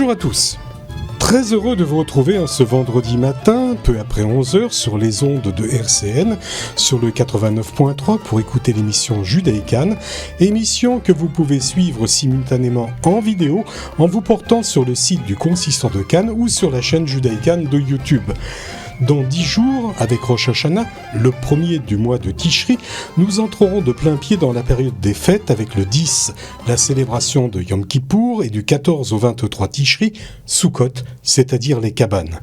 Bonjour à tous. Très heureux de vous retrouver en ce vendredi matin, peu après 11h, sur les ondes de RCN, sur le 89.3 pour écouter l'émission Judaïkan, émission que vous pouvez suivre simultanément en vidéo en vous portant sur le site du consistoire de Cannes ou sur la chaîne Judaïkan de YouTube. Dans 10 jours, avec Rosh Hashanah, le premier du mois de Tishri, nous entrerons de plein pied dans la période des fêtes avec le 10, la célébration de Yom Kippour, et du 14 au 23 Tishri, Sukkot, c'est-à-dire les cabanes.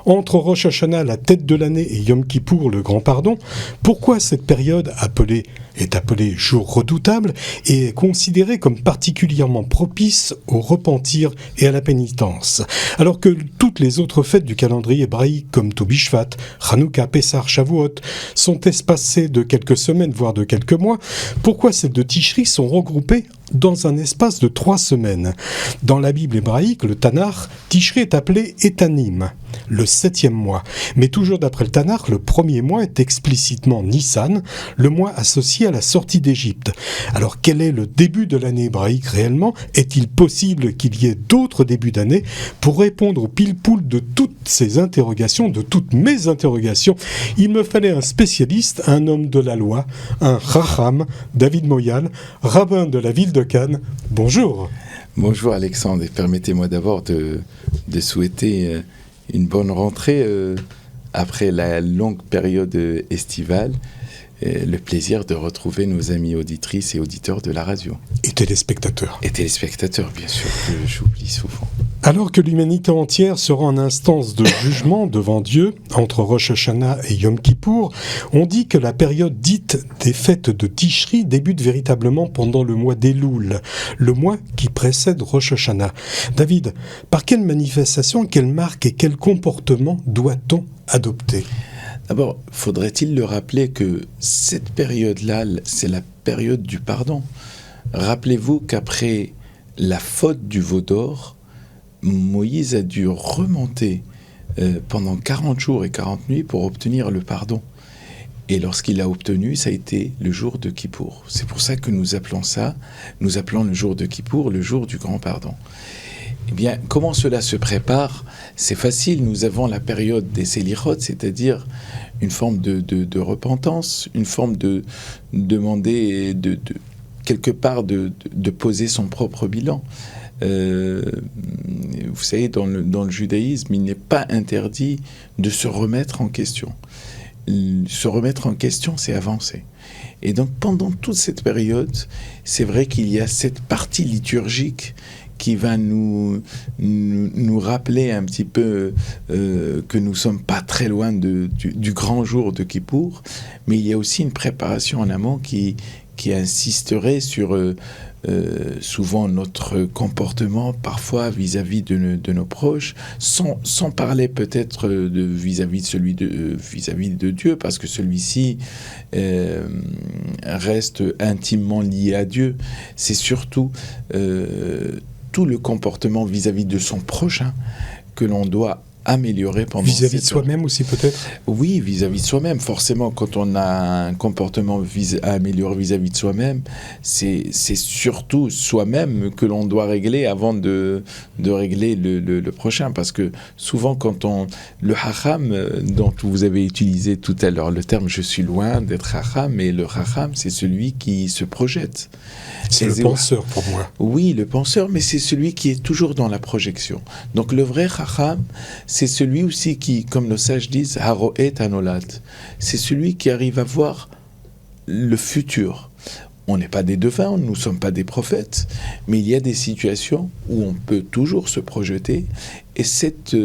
Entre Rosh Hashanah, la tête de l'année, et Yom Kippour, le grand pardon, pourquoi cette période est appelée jour redoutable et est considérée comme particulièrement propice au repentir et à la pénitence, alors que toutes les autres fêtes du calendrier hébraïque comme Tobi Shvat, Hanouka, Pessah, Shavuot sont espacées de quelques semaines voire de quelques mois, pourquoi celles de Tishri sont regroupées dans un espace de 3 semaines? Dans la Bible hébraïque, le Tanakh, Tishri est appelé Etanim, le 7e mois. Mais toujours d'après le Tanakh, le premier mois est explicitement Nissan, le mois associé à la sortie d'Égypte. Alors quel est le début de l'année hébraïque réellement? Est-il possible qu'il y ait d'autres débuts d'année? Pour répondre au pile-poule de toutes ces interrogations, de toutes mes interrogations, il me fallait un spécialiste, un homme de la loi, un Chacham, David Moyal, rabbin de la ville de Cannes. Bonjour. Bonjour Alexandre, et permettez-moi d'abord de souhaiter une bonne rentrée après la longue période estivale. Le plaisir de retrouver nos amis auditrices et auditeurs de la radio. Et téléspectateurs. Et téléspectateurs, bien sûr, que j'oublie souvent. Alors que l'humanité entière sera en instance de jugement devant Dieu, entre Rosh Hashanah et Yom Kippour, on dit que la période dite des fêtes de Tishri débute véritablement pendant le mois d'Elul, le mois qui précède Rosh Hashanah. David, par quelle manifestation, quelle marque et quel comportement doit-on adopter ? D'abord, faudrait-il le rappeler que cette période-là, c'est la période du pardon. Rappelez-vous qu'après la faute du veau d'or, Moïse a dû remonter pendant 40 jours et 40 nuits pour obtenir le pardon. Et lorsqu'il l'a obtenu, ça a été le jour de Kippour. C'est pour ça que nous appelons le jour de Kippour, le jour du grand pardon. Eh bien, comment cela se prépare ? C'est facile, nous avons la période des Selichot, c'est-à-dire une forme de repentance, une forme de demander, quelque part de poser son propre bilan. Vous savez, dans le judaïsme, il n'est pas interdit de se remettre en question. Se remettre en question, c'est avancer. Et donc, pendant toute cette période, c'est vrai qu'il y a cette partie liturgique qui va nous rappeler un petit peu que nous ne sommes pas très loin du grand jour de Kippour, mais il y a aussi une préparation en amont qui insisterait sur souvent notre comportement, parfois vis-à-vis de nos proches, sans parler peut-être vis-à-vis de Dieu, parce que celui-ci reste intimement lié à Dieu. C'est surtout tout le comportement vis-à-vis de son prochain que l'on doit améliorer pendant vis-à-vis de soi-même aussi peut-être. Oui, vis-à-vis de soi-même. Forcément, quand on a un comportement à améliorer vis-à-vis de soi-même, c'est surtout soi-même que l'on doit régler avant de régler le prochain. Parce que souvent, le hacham, dont vous avez utilisé tout à l'heure le terme, je suis loin d'être hacham, mais le hacham, c'est celui qui se projette. C'est le penseur pour moi. Oui, le penseur, mais c'est celui qui est toujours dans la projection. Donc le vrai hacham, c'est celui aussi qui, comme nos sages disent, haroet anolad. C'est celui qui arrive à voir le futur. On n'est pas des devins, nous ne sommes pas des prophètes, mais il y a des situations où on peut toujours se projeter. Et cette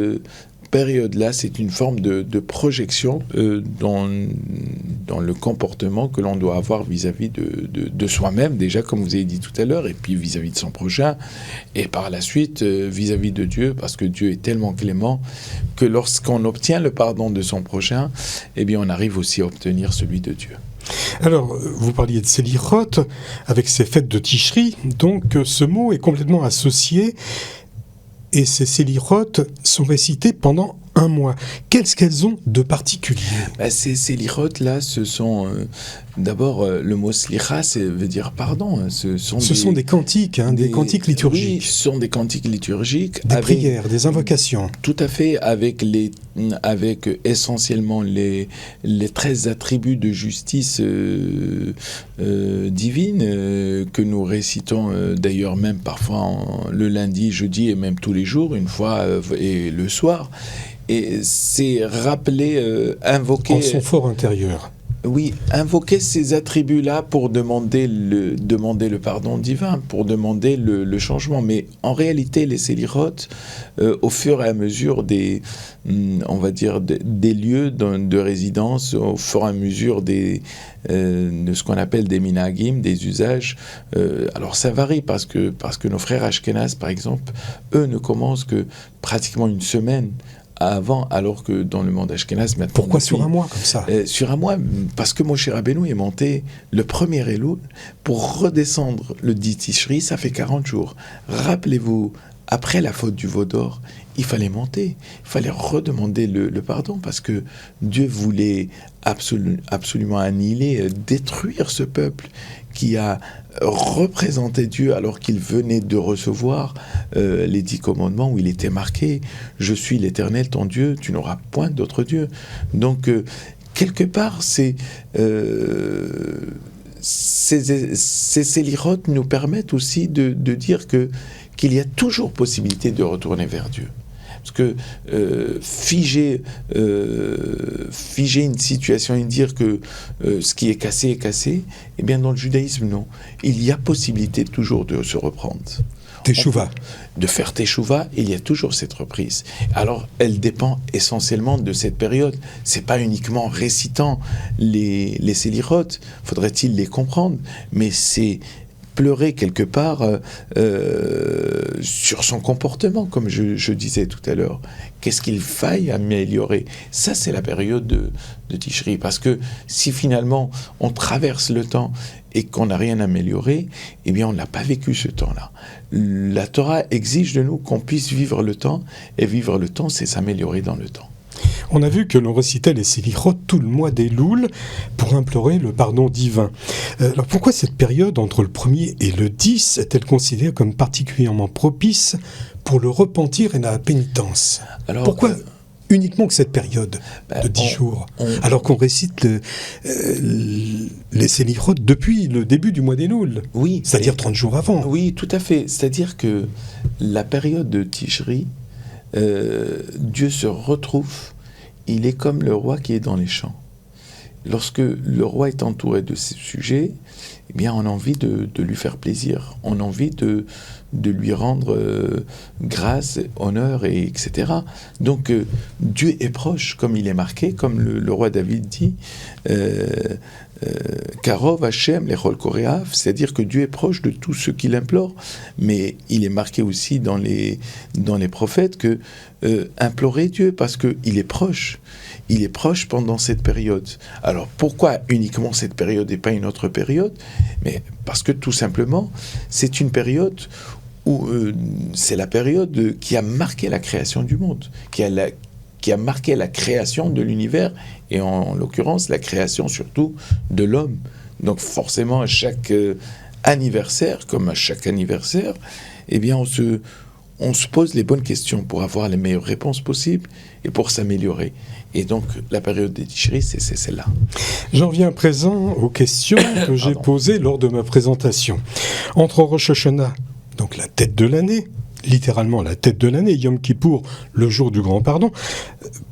période-là, c'est une forme de projection dans le comportement que l'on doit avoir vis-à-vis de soi-même, déjà, comme vous avez dit tout à l'heure, et puis vis-à-vis de son prochain, et par la suite, vis-à-vis de Dieu, parce que Dieu est tellement clément que lorsqu'on obtient le pardon de son prochain, eh bien, on arrive aussi à obtenir celui de Dieu. Alors, vous parliez de Selichot, avec ces fêtes de Tishri, donc ce mot est complètement associé. Et ces Selichot sont récités pendant un mois. Qu'est-ce qu'elles ont de particulier? Ces selichot là, ce sont d'abord le mot slicha, veut dire pardon. Ce sont des cantiques, des cantiques liturgiques. Oui, ce sont des cantiques liturgiques. Des prières, des invocations. Tout à fait, avec essentiellement les 13 attributs de justice divine que nous récitons d'ailleurs même parfois le lundi, jeudi et même tous les jours, une fois et le soir. Et c'est rappeler, invoquer... En son fort intérieur. Oui, invoquer ces attributs-là pour demander le pardon divin, pour demander le changement. Mais en réalité, les selichot, au fur et à mesure des lieux de résidence, au fur et à mesure de ce qu'on appelle des minhagim, des usages, alors ça varie parce que nos frères ashkénazes, par exemple, eux ne commencent que pratiquement une semaine avant, alors que dans le monde ashkénaze maintenant... Pourquoi sur un mois comme ça? Sur un mois, parce que Moshe Rabbeinu est monté le premier Elul pour redescendre le 10 Tishri, ça fait 40 jours. Rappelez-vous, après la faute du veau d'or, il fallait monter, il fallait redemander le pardon, parce que Dieu voulait absolument annihiler, détruire ce peuple qui a représenté Dieu alors qu'il venait de recevoir les 10 commandements où il était marqué « Je suis l'Éternel ton Dieu, tu n'auras point d'autre Dieu ». Donc, quelque part, ces selichot nous permettent aussi de dire qu'il y a toujours possibilité de retourner vers Dieu. Parce que figer une situation et dire que ce qui est cassé, eh bien dans le judaïsme, non. Il y a possibilité toujours de se reprendre. Teshuva. De faire teshuva, il y a toujours cette reprise. Alors, elle dépend essentiellement de cette période. C'est pas uniquement récitant les selichot, faudrait-il les comprendre, mais c'est pleurer quelque part sur son comportement, comme je disais tout à l'heure. Qu'est-ce qu'il faille améliorer? Ça, c'est la période de Tishri. Parce que si finalement on traverse le temps et qu'on n'a rien amélioré, eh bien on n'a pas vécu ce temps-là. La Torah exige de nous qu'on puisse vivre le temps, et vivre le temps, c'est s'améliorer dans le temps. On a vu que l'on récitait les selichot tout le mois d'Elul pour implorer le pardon divin. Alors pourquoi cette période entre le 1er et le 10 est-elle considérée comme particulièrement propice pour le repentir et la pénitence? Alors, pourquoi uniquement que cette période de 10 jours, alors qu'on récite les selichot depuis le début du mois d'Elul, oui, c'est-à-dire 30 jours avant? Oui, tout à fait. C'est-à-dire que la période de Tishri, Dieu se retrouve, il est comme le roi qui est dans les champs. Lorsque le roi est entouré de ses sujets, eh bien on a envie de lui faire plaisir, on a envie de lui rendre grâce, honneur, etc. Donc Dieu est proche, comme il est marqué, comme le roi David dit, Karov Hashem lechol koreav, c'est-à-dire que Dieu est proche de tous ceux qui l'implorent, mais il est marqué aussi dans les prophètes que implorer Dieu parce qu'il est proche. Il est proche pendant cette période. Alors pourquoi uniquement cette période et pas une autre période? Mais parce que tout simplement, c'est une période où c'est la période qui a marqué la création du monde, qui a marqué la création de l'univers, et en l'occurrence la création surtout de l'homme. Donc forcément à chaque anniversaire, comme à chaque anniversaire, eh bien on se pose les bonnes questions pour avoir les meilleures réponses possibles et pour s'améliorer. Et donc, la période des Tishri, c'est celle-là. J'en viens à présent aux questions que j'ai posées lors de ma présentation. Entre Rosh Hashanah, donc la tête de l'année, littéralement la tête de l'année, Yom Kippour, le jour du grand pardon,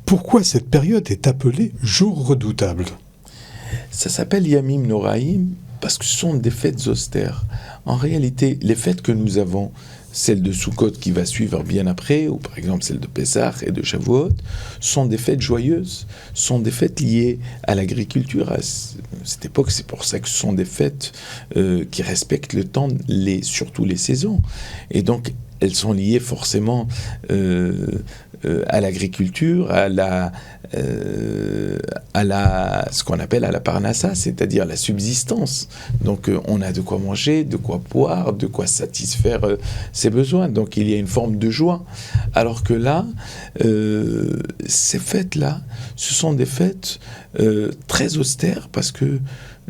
pourquoi cette période est appelée jour redoutable? Ça s'appelle Yamim Noraim parce que ce sont des fêtes austères. En réalité, les fêtes que nous avons, celle de Sukkot qui va suivre bien après, ou par exemple celle de Pessah et de Shavuot, sont des fêtes joyeuses, sont des fêtes liées à l'agriculture. À cette époque, c'est pour ça que ce sont des fêtes qui respectent le temps, surtout les saisons. Et donc, elles sont liées forcément à l'agriculture, à ce qu'on appelle à la parnassa, c'est-à-dire la subsistance. Donc on a de quoi manger, de quoi boire, de quoi satisfaire ses besoins. Donc il y a une forme de joie. Alors que là, ces fêtes-là, ce sont des fêtes très austères parce que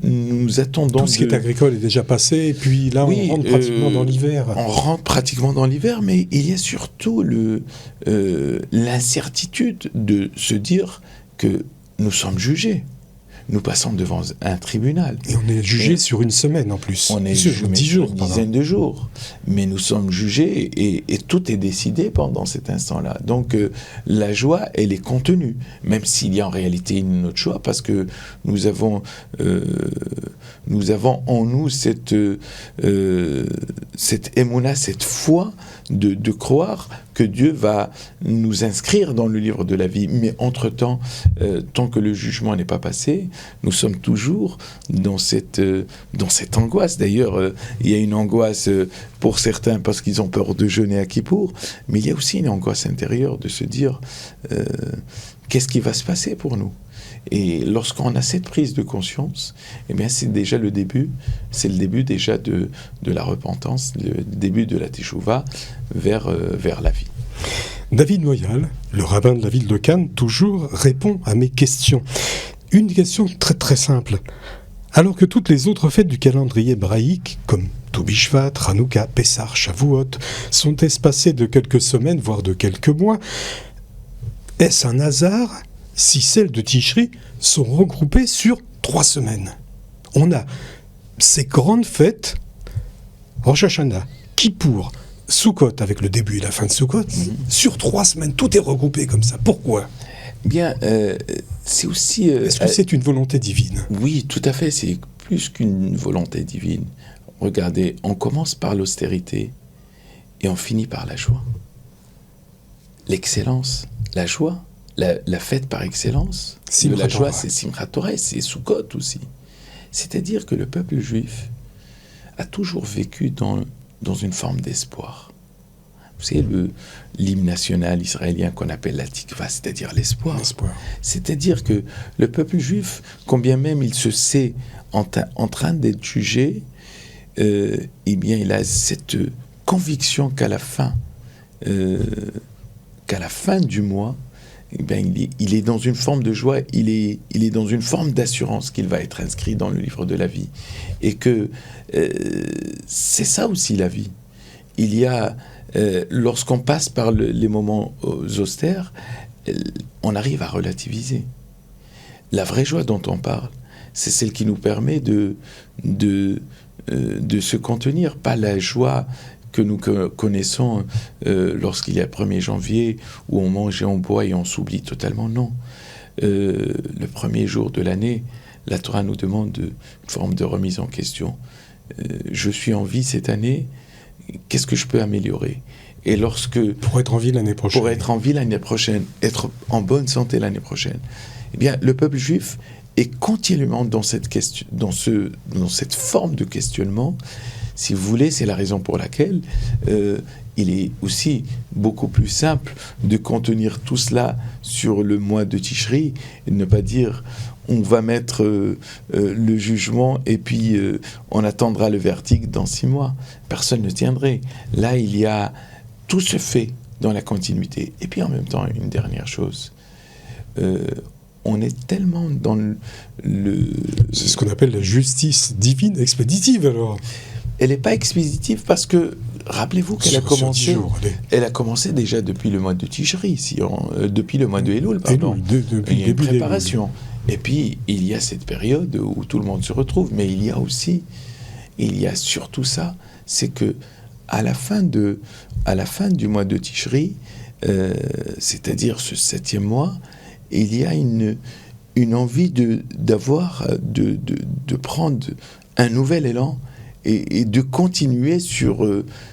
nous attendons... Tout ce qui est agricole est déjà passé, et puis là, on rentre pratiquement dans l'hiver. On rentre pratiquement dans l'hiver, mais il y a surtout l'incertitude de se dire que nous sommes jugés. Nous passons devant un tribunal. Et on est jugé sur une semaine en plus. On est sur 10 jours, une dizaine de jours. Mais nous sommes jugés et tout est décidé pendant cet instant-là. Donc la joie, elle est contenue, même s'il y a en réalité une autre joie, parce que nous avons en nous cette émouna, cette foi de croire que Dieu va nous inscrire dans le livre de la vie. Mais entre-temps, tant que le jugement n'est pas passé, nous sommes toujours dans cette angoisse. D'ailleurs, il y a une angoisse pour certains parce qu'ils ont peur de jeûner à Kippour, mais il y a aussi une angoisse intérieure de se dire qu'est-ce qui va se passer pour nous ? Et lorsqu'on a cette prise de conscience, eh bien c'est déjà le début déjà de la repentance, le début de la teshuva vers la vie. David Moyal, le rabbin de la ville de Cannes, toujours répond à mes questions. Une question très très simple. Alors que toutes les autres fêtes du calendrier hébraïque, comme Tou Bishvat, Hanouka, Pessah, Shavuot, sont espacées de quelques semaines, voire de quelques mois, est-ce un hasard si celles de Tishri sont regroupées sur 3 semaines? On a ces grandes fêtes, Rosh Hashanah, Kippour, Sukkot, avec le début et la fin de Sukkot, sur 3 semaines, tout est regroupé comme ça. Pourquoi ? Bien, c'est aussi... Est-ce que c'est une volonté divine ? Oui, tout à fait, c'est plus qu'une volonté divine. Regardez, on commence par l'austérité et on finit par la joie. L'excellence, la joie, la fête par excellence de la joie, c'est Simchat Torah, c'est Sukkot aussi. C'est-à-dire que le peuple juif a toujours vécu dans une forme d'espoir. Vous savez, l'hymne national israélien qu'on appelle la tikva, c'est-à-dire l'espoir. C'est-à-dire que le peuple juif, combien même il se sait en train d'être jugé, eh bien, il a cette conviction qu'à la fin du mois, eh bien, il est dans une forme de joie, il est dans une forme d'assurance qu'il va être inscrit dans le livre de la vie. Et que c'est ça aussi la vie. Il y a, lorsqu'on passe par les moments austères, on arrive à relativiser. La vraie joie dont on parle, c'est celle qui nous permet de se contenir, pas la joie que nous connaissons lorsqu'il y a 1er janvier, où on mange et on boit et on s'oublie totalement. Non. Le premier jour de l'année, la Torah nous demande une forme de remise en question. Je suis en vie cette année, qu'est-ce que je peux améliorer ? Et pour être en vie l'année prochaine. Pour être en vie l'année prochaine, être en bonne santé l'année prochaine. Eh bien, le peuple juif est continuellement dans cette forme de questionnement. Si vous voulez, c'est la raison pour laquelle il est aussi beaucoup plus simple de contenir tout cela sur le mois de Tishri et de ne pas dire on va mettre le jugement et puis on attendra le verdict dans 6 mois. Personne ne tiendrait. Là, tout se fait dans la continuité. Et puis en même temps, une dernière chose, on est tellement dans C'est ce qu'on appelle la justice divine expéditive, alors. Elle n'est pas expéditive parce que, rappelez-vous qu'elle a commencé, elle a commencé déjà depuis le mois de Tishri, depuis le mois de Elul, pardon. Depuis il y a une préparation. Et puis, il y a cette période où tout le monde se retrouve, mais il y a surtout ça, c'est que à la fin du mois de Tishri, c'est-à-dire ce 7e mois, il y a une envie de prendre un nouvel élan et de continuer sur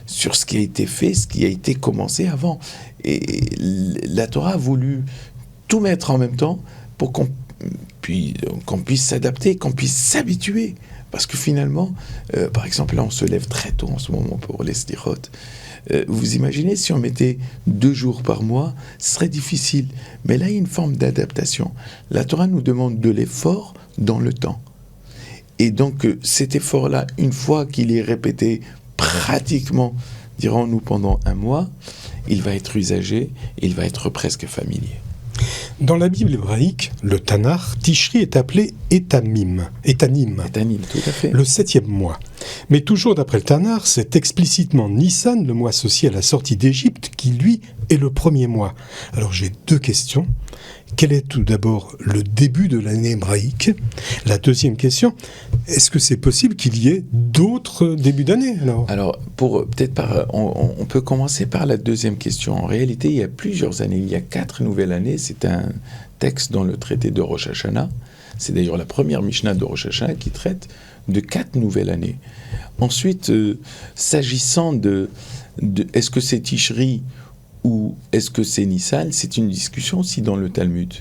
ce qui a été fait, ce qui a été commencé avant. Et la Torah a voulu tout mettre en même temps pour qu'on puisse s'adapter, qu'on puisse s'habituer. Parce que finalement, par exemple, là, on se lève très tôt en ce moment pour les sdirot. Vous imaginez si on mettait 2 jours par mois, ce serait difficile. Mais là, il y a une forme d'adaptation. La Torah nous demande de l'effort dans le temps. Et donc, cet effort-là, une fois qu'il est répété pratiquement, dirons-nous, pendant 1 mois, il va être usagé, il va être presque familier. Dans la Bible hébraïque, le Tanakh, Tishri est appelé Etanim, Etanim, tout à fait. le 7e mois. Mais toujours d'après le Tanakh, c'est explicitement Nissan, le mois associé à la sortie d'Égypte, qui lui est le 1er mois. Alors j'ai 2 questions. Quel est tout d'abord le début de l'année hébraïque ? La deuxième question, est-ce que c'est possible qu'il y ait d'autres débuts d'année Alors, on peut commencer par la deuxième question. En réalité, il y a plusieurs années, il y a 4 nouvelles années. C'est un texte dans le traité de Rosh Hashanah. C'est d'ailleurs la première Mishnah de Rosh Hashanah qui traite de 4 nouvelles années. Ensuite, s'agissant de est-ce que c'est Tishri ou est-ce que c'est Nissan, c'est une discussion aussi dans le Talmud.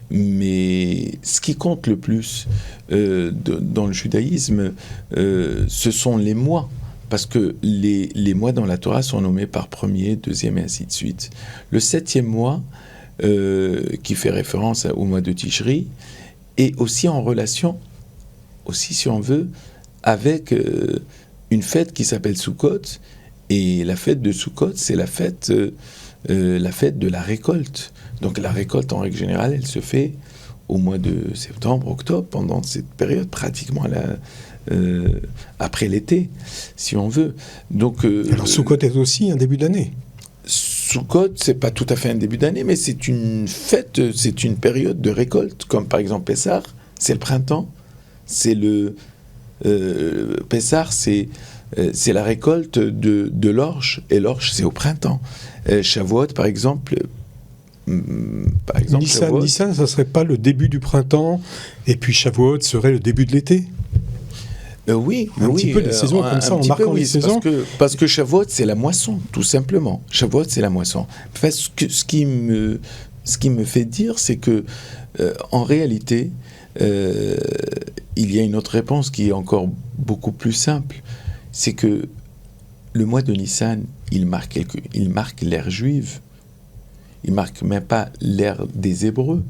Mais ce qui compte le plus dans le judaïsme, ce sont les mois. Parce que les mois dans la Torah sont nommés par premier, deuxième et ainsi de suite. Le 7e mois, qui fait référence au mois de Tishri, est aussi en relation, aussi si on veut, avec une fête qui s'appelle Sukkot. Et la fête de Sukkot, c'est la fête de la récolte. Donc la récolte, en règle générale, elle se fait au mois de septembre, octobre, pendant cette période, pratiquement après l'été, si on veut. Donc, alors Sukkot est aussi un début d'année. Sukkot, c'est pas tout à fait un début d'année, mais c'est une fête, c'est une période de récolte, comme par exemple Pessah, c'est le printemps, c'est Pessah, c'est la récolte de l'orge, et l'orge, c'est au printemps. Shavuot, par exemple, Nissan, ça serait pas le début du printemps, et puis Shavuot serait le début de l'été. Oui, un petit peu les saisons comme ça, en marquant les saisons. Parce que Shavuot, c'est la moisson, tout simplement. Shavuot, c'est la moisson. Parce que ce qui me fait dire, c'est que, en réalité, il y a une autre réponse qui est encore beaucoup plus simple. C'est que le mois de Nissan, il marque l'ère juive. Il ne marque même pas l'ère des Hébreux.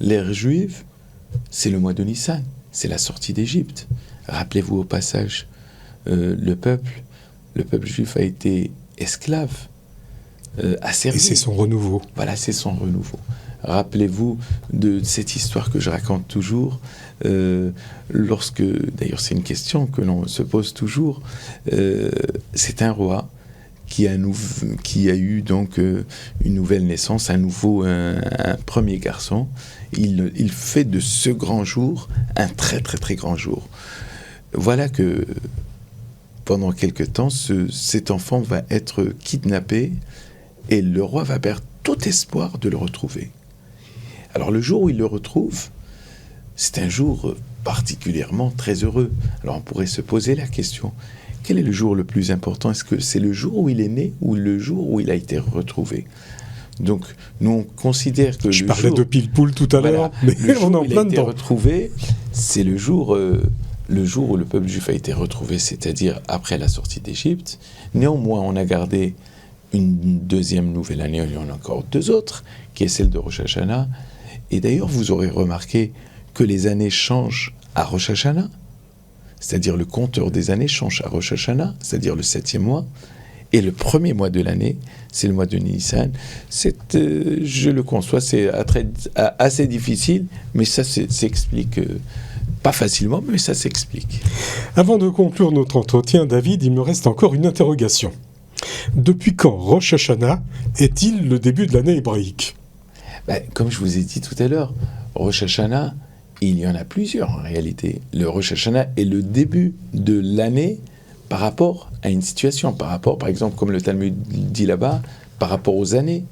L'ère juive, c'est le mois de Nissan. C'est la sortie d'Égypte. Rappelez-vous au passage, le peuple juif a été esclave, asservi. Et c'est son renouveau. Voilà, c'est son renouveau. Rappelez-vous de cette histoire que je raconte toujours, lorsque, d'ailleurs c'est une question que l'on se pose toujours, c'est un roi qui a eu donc une nouvelle naissance, un premier garçon. Il fait de ce grand jour un très très très grand jour. Voilà que pendant quelque temps, cet enfant va être kidnappé et le roi va perdre tout espoir de le retrouver. Alors le jour où il le retrouve, c'est un jour particulièrement très heureux. Alors on pourrait se poser la question, quel est le jour le plus important ? Est-ce que c'est le jour où il est né ou le jour où il a été retrouvé ? Donc nous on considère que je parlais de pile-poule tout à l'heure, mais on est en plein dedans. Retrouvé, c'est le jour où le peuple juif a été retrouvé, c'est-à-dire après la sortie d'Égypte. Néanmoins, on a gardé une deuxième nouvelle année, il y en a encore 2 autres, qui est celle de Rosh Hashanah. Et d'ailleurs, vous aurez remarqué que les années changent à Rosh Hashanah, c'est-à-dire le compteur des années change à Rosh Hashanah, c'est-à-dire le 7e mois, et le 1er mois de l'année, c'est le mois de Nissan. Je le conçois, c'est assez difficile, mais ça s'explique. Pas facilement, mais ça s'explique. Avant de conclure notre entretien, David, il me reste encore une interrogation. Depuis quand Rosh Hashanah est-il le début de l'année hébraïque ? Comme je vous ai dit tout à l'heure, Rosh Hashanah, il y en a plusieurs en réalité. Le Rosh Hashanah est le début de l'année par rapport à une situation, par exemple, comme le Talmud dit là-bas, par rapport aux années,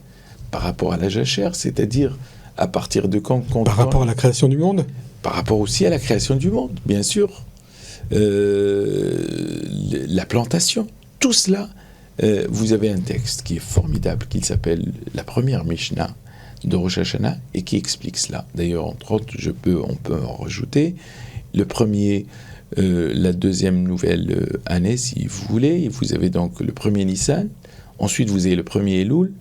par rapport à la jachère, c'est-à-dire à partir de quand... Par rapport à la création du monde ? Par rapport aussi à la création du monde, bien sûr. La plantation, tout cela. Vous avez un texte qui est formidable, qui s'appelle la première Mishnah de Rosh Hashanah, et qui explique cela. D'ailleurs, entre autres, on peut en rajouter. La deuxième nouvelle année, si vous voulez, vous avez donc le premier Nissan, Ensuite, vous avez le premier Elul.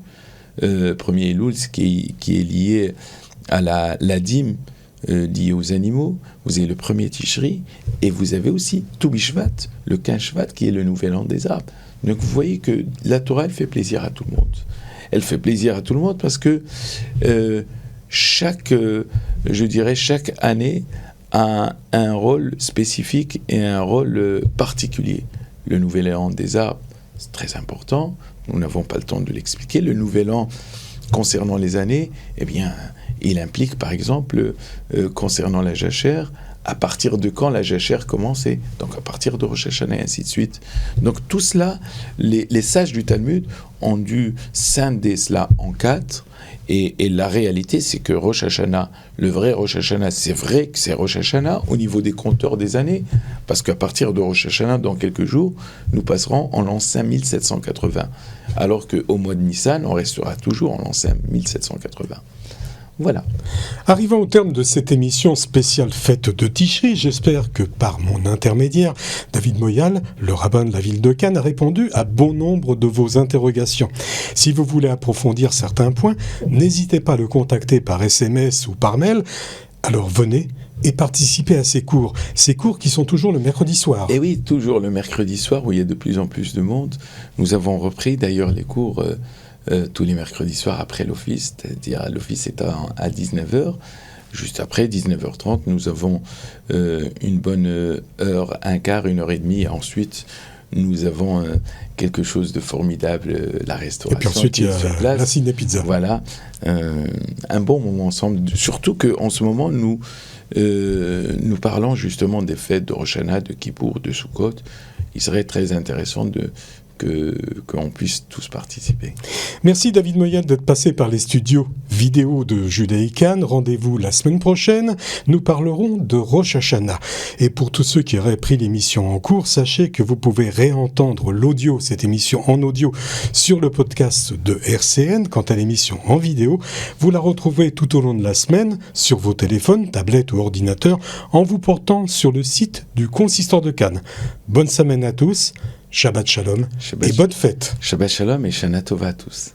Premier Elul, qui est lié à la dîme liée aux animaux. Vous avez le premier Tishri. Et vous avez aussi Tu Bishvat, le 15 Shvat, qui est le nouvel an des arbres. Donc vous voyez que la Torah, elle fait plaisir à tout le monde. Elle fait plaisir à tout le monde parce que chaque année a un rôle spécifique et un rôle particulier. Le nouvel an des arbres, c'est très important. Nous n'avons pas le temps de l'expliquer. Le nouvel an, concernant les années, eh bien, il implique, par exemple, concernant la jachère, à partir de quand la jachère commençait, donc à partir de Rosh Hashanah et ainsi de suite. Donc tout cela, les sages du Talmud ont dû scinder cela en 4, et la réalité c'est que Rosh Hashanah, le vrai Rosh Hashanah, c'est vrai que c'est Rosh Hashanah au niveau des compteurs des années, parce qu'à partir de Rosh Hashanah, dans quelques jours, nous passerons en l'an 5780, alors qu'au mois de Nissan, on restera toujours en l'an 5780. Voilà. Arrivant au terme de cette émission spéciale fête de Tishri, j'espère que par mon intermédiaire, David Moyal, le rabbin de la ville de Cannes, a répondu à bon nombre de vos interrogations. Si vous voulez approfondir certains points, n'hésitez pas à le contacter par SMS ou par mail. Alors venez et participez à ces cours qui sont toujours le mercredi soir. Et oui, toujours le mercredi soir où il y a de plus en plus de monde. Nous avons repris d'ailleurs les cours tous les mercredis soirs après l'office, c'est-à-dire l'office est à 19h. Juste après, 19h30, nous avons une bonne heure, un quart, 1h30. Et ensuite, nous avons quelque chose de formidable, la restauration. Et puis ensuite, il y a la ciné pizza. Voilà, un bon moment ensemble. Surtout qu'en ce moment, nous parlons justement des fêtes de Rosh Hashanah, de Kippour, de Sukkot. Il serait très intéressant qu'on puisse tous participer. Merci David Moyal d'être passé par les studios vidéo de Judaïkan. Rendez-vous la semaine prochaine. Nous parlerons de Rosh Hashanah. Et pour tous ceux qui auraient pris l'émission en cours, sachez que vous pouvez réentendre l'audio, cette émission en audio, sur le podcast de RCN. Quant à l'émission en vidéo, vous la retrouvez tout au long de la semaine sur vos téléphones, tablettes ou ordinateurs en vous portant sur le site du Consistoire de Cannes. Bonne semaine à tous. Shabbat Shalom et bonne fête. Shabbat Shalom et Shana Tova à tous.